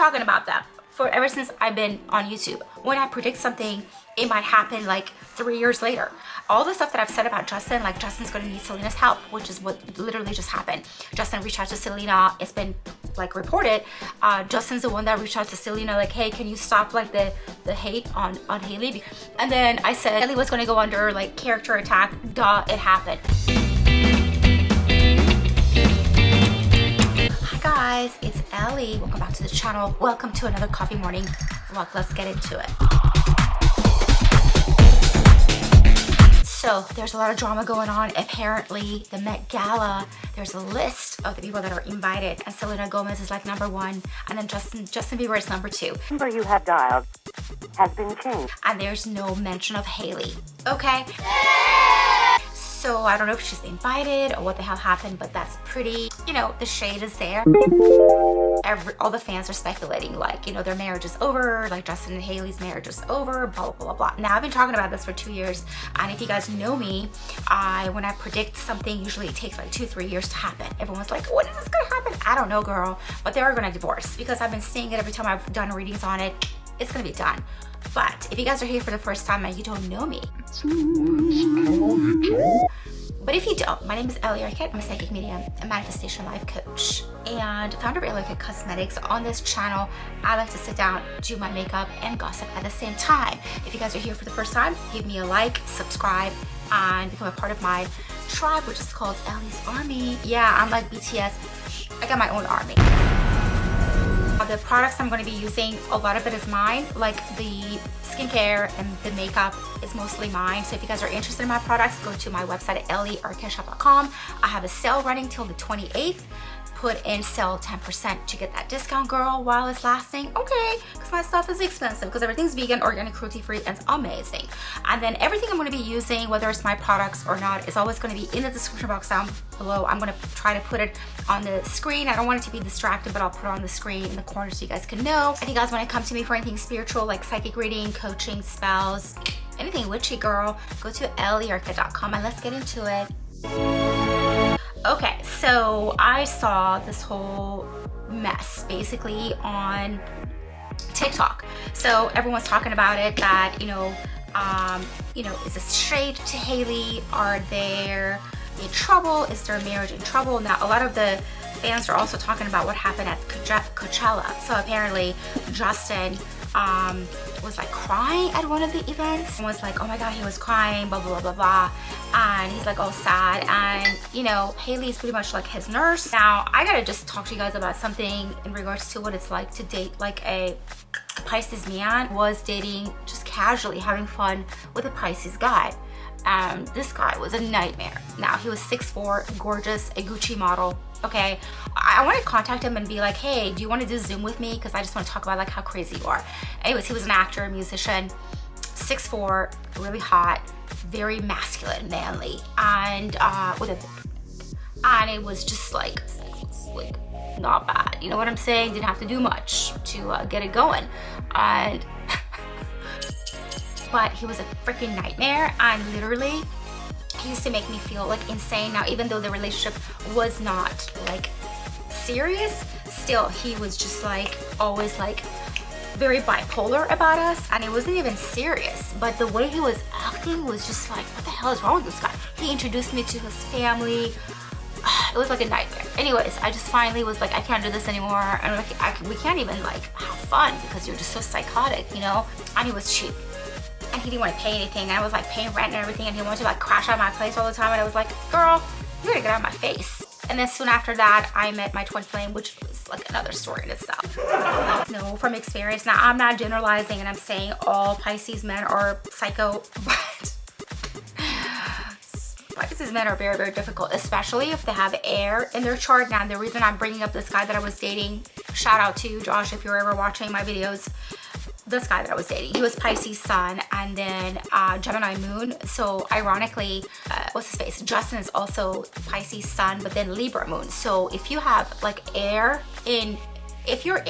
talking about that for ever since I've been on YouTube. When I predict something, it might happen like 3 years later. All the stuff that I've said about Justin, like Justin's gonna need Selena's help, which is what literally just happened. Justin reached out to Selena. It's been like reported. Justin's the one that reached out to Selena, like, hey, can you stop like the hate on Hailey? And then I said Ellie was gonna go under like character attack. Duh, it happened. Hi guys, it's Ellie. Welcome back to the channel. Welcome to another coffee morning vlog. Let's get into it. So there's a lot of drama going on. Apparently the Met Gala, there's a list of the people that are invited, and Selena Gomez is like #1, and then Justin Bieber is #2. The number you have dialed has been changed. And there's no mention of Hailey. Okay. So I don't know if she's invited or what the hell happened, but that's pretty, you know, the shade is there. All the fans are speculating, like, you know, their marriage is over, like Justin and Hailey's marriage is over, blah, blah, blah, blah. Now, I've been talking about this for 2 years, and if you guys know me, when I predict something, usually it takes like 2-3 years to happen. Everyone's like, when is this gonna happen? I don't know, girl, but they are gonna divorce, because I've been seeing it every time I've done readings on it. It's gonna be done. But if you guys are here for the first time and you don't know me, but if you don't, my name is EllieArket. I'm a psychic medium, a manifestation life coach, and founder of EllieArket Cosmetics. On this channel, I like to sit down, do my makeup, and gossip at the same time. If you guys are here for the first time, give me a like, subscribe, and become a part of my tribe, which is called Ellie's Army. Yeah, I'm like BTS. I got my own army. The products I'm going to be using, a lot of it is mine, like the skincare and the makeup is mostly mine. So if you guys are interested in my products, go to my website at EllieArket.com. I have a sale running till the 28th. Put in sale 10% to get that discount, girl, while it's lasting. Okay, because my stuff is expensive, because everything's vegan, organic, cruelty-free, and it's amazing. And then everything I'm going to be using, whether it's my products or not, is always going to be in the description box down below. I'm going to try to put it on the screen. I don't want it to be distracted, but I'll put it on the screen in the corner so you guys can know. If you guys want to come to me for anything spiritual, like psychic reading, coaching, spells, anything witchy, girl, go to EllieArket.com and let's get into it. Okay, so I saw this whole mess basically on TikTok. So everyone's talking about it, that, you know, is this shade to Hailey? Are they in trouble? Is their marriage in trouble? Now, a lot of the fans are also talking about what happened at Coachella. So apparently Justin was like crying at one of the events. Someone was like, oh my god, he was crying, blah blah blah blah, and he's like all sad. And you know, Hailey's pretty much like his nurse. Now I gotta just talk to you guys about something in regards to what it's like to date like a Pisces man. Was dating just casually, having fun with a Pisces guy. This guy was a nightmare. Now he was 6'4", gorgeous, a Gucci model. Okay, I want to contact him and be like, hey, do you want to do Zoom with me? Because I just want to talk about like how crazy you are. Anyways, he was an actor, a musician, 6'4", really hot, very masculine, manly, and with a, and it was just like not bad. You know what I'm saying? Didn't have to do much to get it going, and but he was a freaking nightmare, and literally he used to make me feel like insane. Now, even though the relationship was not like serious, still he was just like always like very bipolar about us, and it wasn't even serious, but the way he was acting was just like, what the hell is wrong with this guy? He introduced me to his family. It was like a nightmare. Anyways, I just finally was like, I can't do this anymore, and like, we can't even like have fun because you're just so psychotic, you know. And he was cheap, and he didn't want to pay anything, and I was like paying rent and everything, and he wanted to like crash at my place all the time, and I was like, girl, you gotta get out of my face. And then soon after that, I met my twin flame, which was like another story in itself. No, from experience. Now, I'm not generalizing and I'm saying all Pisces men are psycho, but Pisces men are very, very difficult, especially if they have air in their chart. Now, the reason I'm bringing up this guy that I was dating, shout out to you, Josh, if you're ever watching my videos. This guy that I was dating, he was Pisces sun and then Gemini moon. So ironically, what's his face, Justin is also Pisces sun, but then Libra moon. So if you have like air in, if your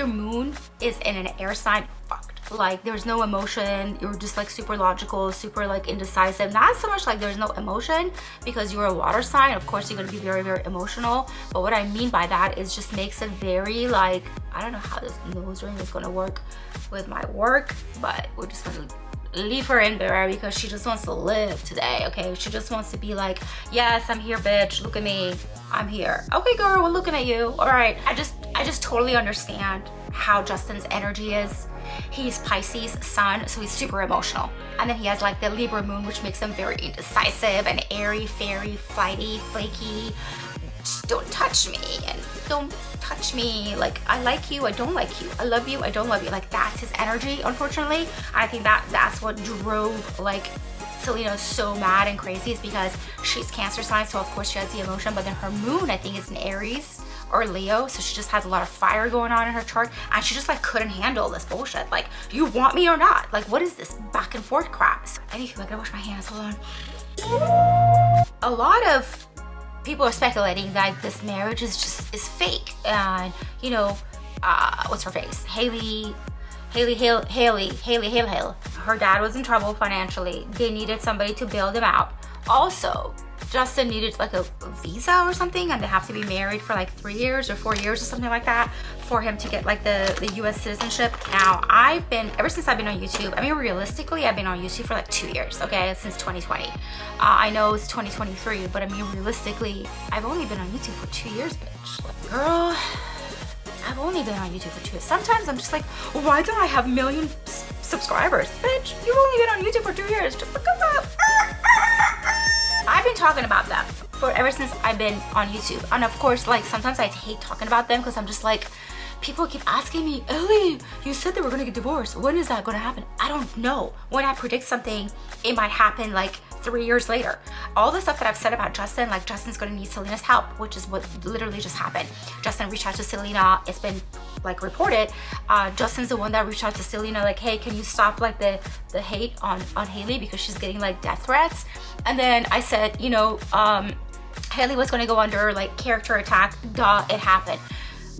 moon is in an air sign, fucked. like there's no emotion, you're just like super logical, super like indecisive. Not so much like there's no emotion, because you're a water sign, of course you're going to be very, very emotional. But what I mean by that is just makes it very like, I don't know how this nose ring is going to work with my work, but we're just going to leave her in there because she just wants to live today. Okay, she just wants to be like, yes, I'm here, bitch, look at me, I'm here. Okay, girl, we're looking at you. All right, I just totally understand how Justin's energy is. He's Pisces sun, so he's super emotional, and then he has like the Libra moon, which makes him very indecisive and airy, fairy, flighty, flaky. Just don't touch me, and don't touch me, like I like you, I don't like you, I love you, I don't love you. Like that's his energy, unfortunately. I think that's what drove like Selena so mad and crazy, is because she's Cancer sign, so of course she has the emotion, but then her moon I think is in Aries or Leo, so she just has a lot of fire going on in her chart, and she just like couldn't handle this bullshit. Like, do you want me or not? Like, what is this back and forth crap? So, anywho, I gotta wash my hands, hold on. A lot of people are speculating that this marriage is fake, and you know, what's her face, Hailey, her dad was in trouble financially. They needed somebody to bail them out. Also, Justin needed like a visa or something, and they have to be married for like 3 years or 4 years or something like that for him to get like the US citizenship. Now, ever since I've been on YouTube, I mean, realistically, I've been on YouTube for like 2 years, okay, since 2020. I know it's 2023, but I mean, realistically, I've only been on YouTube for 2 years, bitch. Like, girl, I've only been on YouTube for 2 years. Sometimes I'm just like, why don't I have million subscribers? Bitch, you've only been on YouTube for 2 years. Just look up. I've been talking about them ever since I've been on YouTube. And of course, like sometimes I hate talking about them because I'm just like, people keep asking me, Ellie, you said that we're gonna get divorced. When is that gonna happen? I don't know. When I predict something, it might happen like 3 years later. All the stuff that I've said about Justin, like Justin's gonna need Selena's help, which is what literally just happened. Justin reached out to Selena. It's been like reported. Justin's the one that reached out to Selena, like, hey, can you stop like the hate on Hailey, because she's getting like death threats. And then I said, you know, Hailey was gonna go under like character attack. Duh, it happened.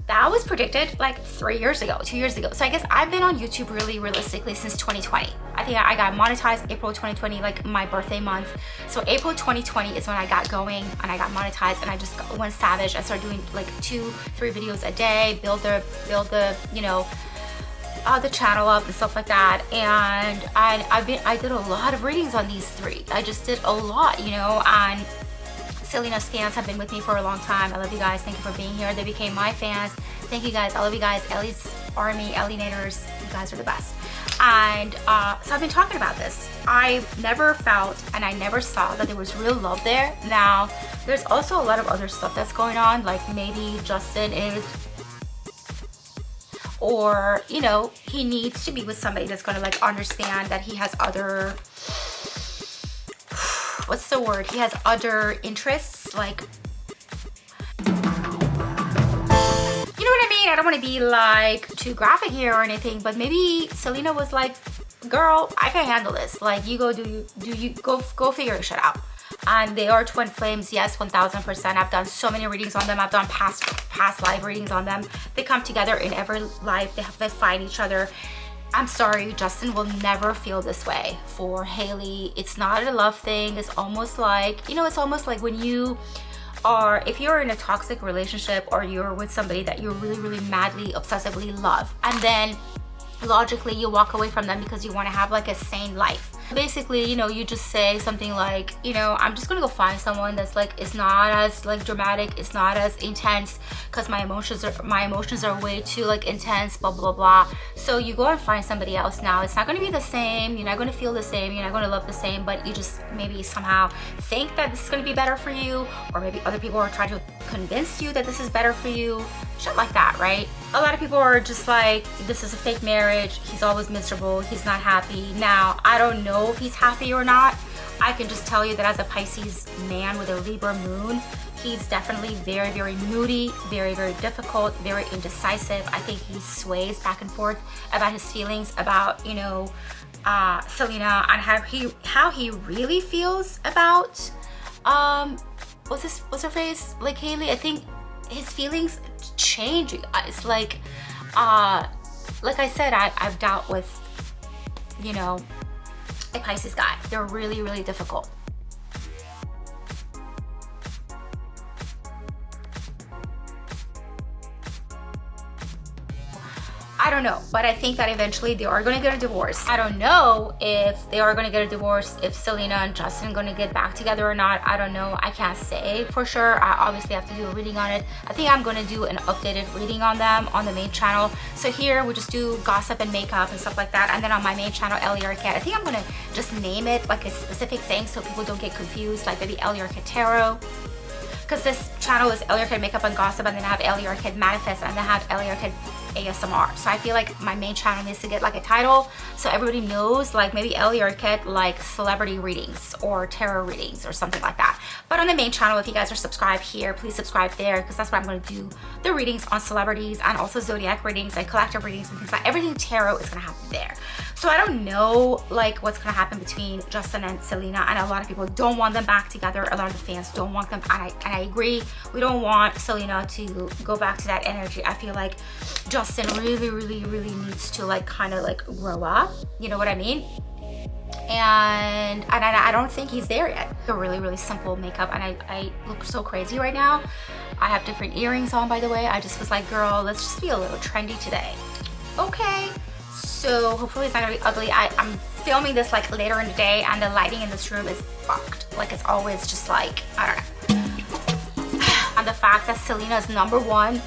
That was predicted like 3 years ago, 2 years ago. So I guess I've been on YouTube really realistically since 2020. I think I got monetized April 2020, like my birthday month. So April 2020 is when I got going and I got monetized, and I just went savage. I started doing like 2-3 videos a day, build the you know, the channel up and stuff like that. And I did a lot of readings on these 3. I just did a lot, you know. And Selena's fans have been with me for a long time. I love you guys. Thank you for being here. They became my fans. Thank you guys. I love you guys. Ellie's army, Ellie-nators, you guys are the best. And so I've been talking about this. I never felt and I never saw that there was real love there. Now, there's also a lot of other stuff that's going on, like maybe Justin is, or you know, he needs to be with somebody that's going to like understand that he has other, what's the word, he has other interests, like, you know what I mean? I don't want to be like too graphic here or anything, but maybe Selena was like, girl, I can handle this, like, you go go figure your shit out. And they are twin flames, yes, 1000%. I've done so many readings on them. I've done past live readings on them. They come together in every life. They fight each other. I'm sorry, Justin will never feel this way for Hailey. It's not a love thing. It's almost like, you know, it's almost like when you are, if you're in a toxic relationship or you're with somebody that you really, really madly, obsessively love, and then logically you walk away from them because you want to have like a sane life. Basically, you know, you just say something like, you know, I'm just gonna go find someone that's like, it's not as like dramatic, it's not as intense, because my emotions are way too like intense, blah blah blah. So you go and find somebody else. Now it's not going to be the same, you're not going to feel the same, you're not going to love the same, but you just maybe somehow think that this is going to be better for you, or maybe other people are trying to convince you that this is better for you, shit like that, right? A lot of people are just like, this is a fake marriage, he's always miserable, he's not happy. Now I don't know if he's happy or not. I can just tell you that as a Pisces man with a Libra moon, he's definitely very, very moody, very, very difficult, very indecisive. I think he sways back and forth about his feelings about, you know, Selena, and how he really feels about what's her face, like Hailey. I think his feelings change, you guys. Like I said, I've dealt with you know, a Pisces guy. They're really, really difficult. I don't know, but I think that eventually they are going to get a divorce. I don't know if they are going to get a divorce, if Selena and Justin are going to get back together or not. I don't know. I can't say for sure. I obviously have to do a reading on it. I think I'm going to do an updated reading on them on the main channel. So here we just do gossip and makeup and stuff like that. And then on my main channel, EllieArket, I think I'm going to just name it like a specific thing so people don't get confused, like maybe EllieArket Tarot. Because this channel is EllieArket Makeup and Gossip, and then I have EllieArket Manifest, and then I have EllieArket ASMR. So I feel like my main channel needs to get like a title so everybody knows, like maybe EllieArket like celebrity readings or tarot readings or something like that. But on the main channel, if you guys are subscribed here, please subscribe there, because that's what I'm going to do the readings on celebrities and also zodiac readings and collective readings and things like everything tarot is going to happen there. So I don't know like what's going to happen between Justin and Selena, and a lot of people don't want them back together. A lot of the fans don't want them, and I agree. We don't want Selena to go back to that energy. I feel like Justin really needs to like kind of like grow up, you know what I mean? And I don't think he's there yet. A really simple makeup, and I look so crazy right now. I have different earrings on, by the way. I just was like, girl, let's just be a little trendy today. Okay, so hopefully it's not gonna be ugly. I'm filming this like later in the day, and the lighting in this room is fucked. Like it's always just like, I don't know. And the fact that Selena is #1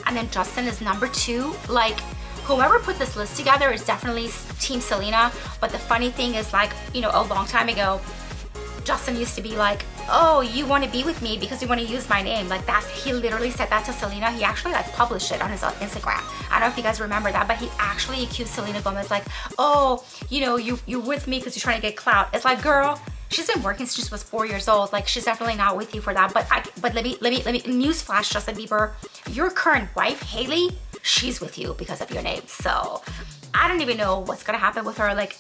and then Justin is #2, like whoever put this list together is definitely Team Selena. But the funny thing is, like, you know, a long time ago, Justin used to be like, oh, you want to be with me because you want to use my name. Like he literally said that to Selena. He actually like published it on his Instagram. I don't know if you guys remember that, but he actually accused Selena Gomez like, oh, you know, you're with me because you're trying to get clout. It's like, girl, she's been working since she was 4 years old. Like she's definitely not with you for that. But let me newsflash, Justin Bieber, your current wife, Hailey, she's with you because of your name. So I don't even know what's gonna happen with her. Like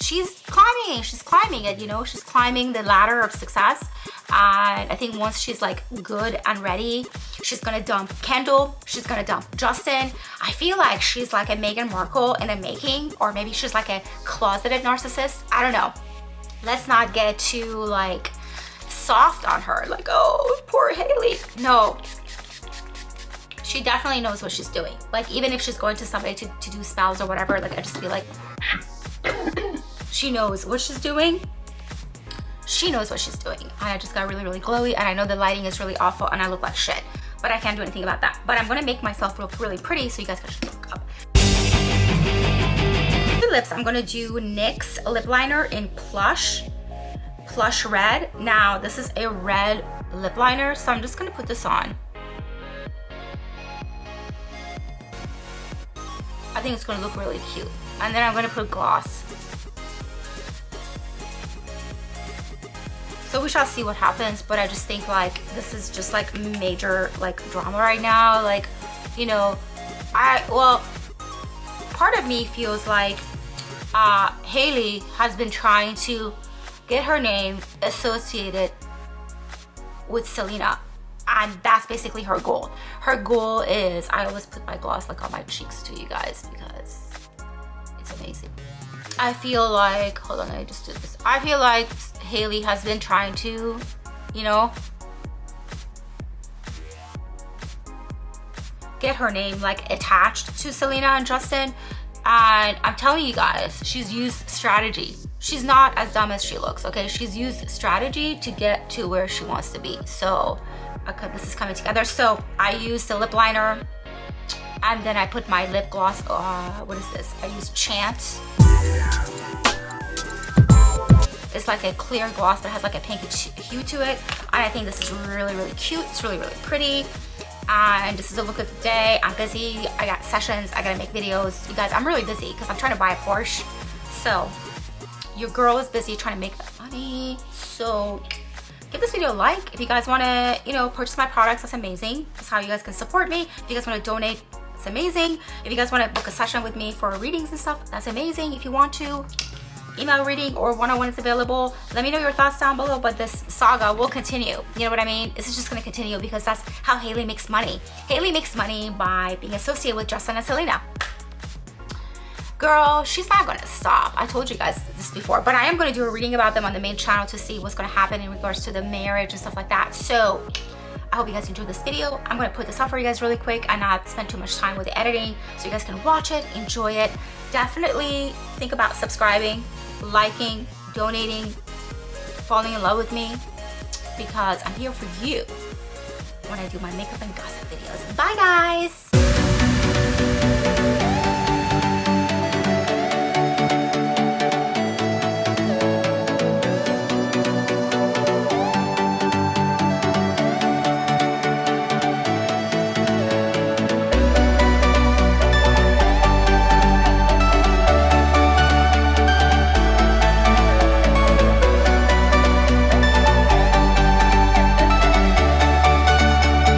she's climbing it, you know, she's climbing the ladder of success. And I think once she's like good and ready, she's gonna dump Kendall, she's gonna dump Justin. I feel like she's like a Meghan Markle in the making, or maybe she's like a closeted narcissist. I don't know. Let's not get too like soft on her, like, oh, poor Hailey. No, she definitely knows what she's doing. Like even if she's going to somebody to do spells or whatever, like I just feel like she knows what she's doing. She knows what she's doing. And I just got really glowy, and I know the lighting is really awful and I look like shit, but I can't do anything about that. But I'm gonna make myself look really pretty so you guys can just look up. The lips, I'm gonna do NYX lip liner in plush red. Now this is a red lip liner, so I'm just gonna put this on. I think it's gonna look really cute. And then I'm gonna put gloss. So we shall see what happens, but I just think like this is just like major like drama right now. Like, you know, well, part of me feels like Hailey has been trying to get her name associated with Selena, and that's basically her goal. Her goal is, I always put my gloss like on my cheeks too, you guys, because it's amazing. I feel like, hold on, let me just do this. I feel like Hailey has been trying to, you know, get her name like attached to Selena and Justin. And I'm telling you guys, she's used strategy. She's not as dumb as she looks, okay? She's used strategy to get to where she wants to be. So, okay, this is coming together. So I used the lip liner, and then I put my lip gloss. What is this? I used CHANT. It's like a clear gloss that has like a pinky hue to it. And I think this is really cute. It's really pretty. And this is the look of the day. I'm busy. I got sessions. I gotta make videos. You guys, I'm really busy because I'm trying to buy a Porsche. So your girl is busy trying to make that money. So give this video a like. If you guys want to, you know, purchase my products, that's amazing. That's how you guys can support me. If you guys want to donate, it's amazing. If you guys want to book a session with me for readings and stuff, that's amazing. If you want to, email reading or one-on-one is available. Let me know your thoughts down below, but this saga will continue. You know what I mean? This is just going to continue because that's how Hailey makes money. Hailey makes money by being associated with Justin and Selena. girl, she's not gonna stop. I told you guys this before, but I am gonna do a reading about them on the main channel to see what's gonna happen in regards to the marriage and stuff like that. So I hope you guys enjoyed this video. I'm gonna put this up for you guys really quick and not spend too much time with the editing, so you guys can watch it, enjoy it. Definitely think about subscribing, liking, donating, falling in love with me, because I'm here for you when I do my makeup and gossip videos. Bye guys!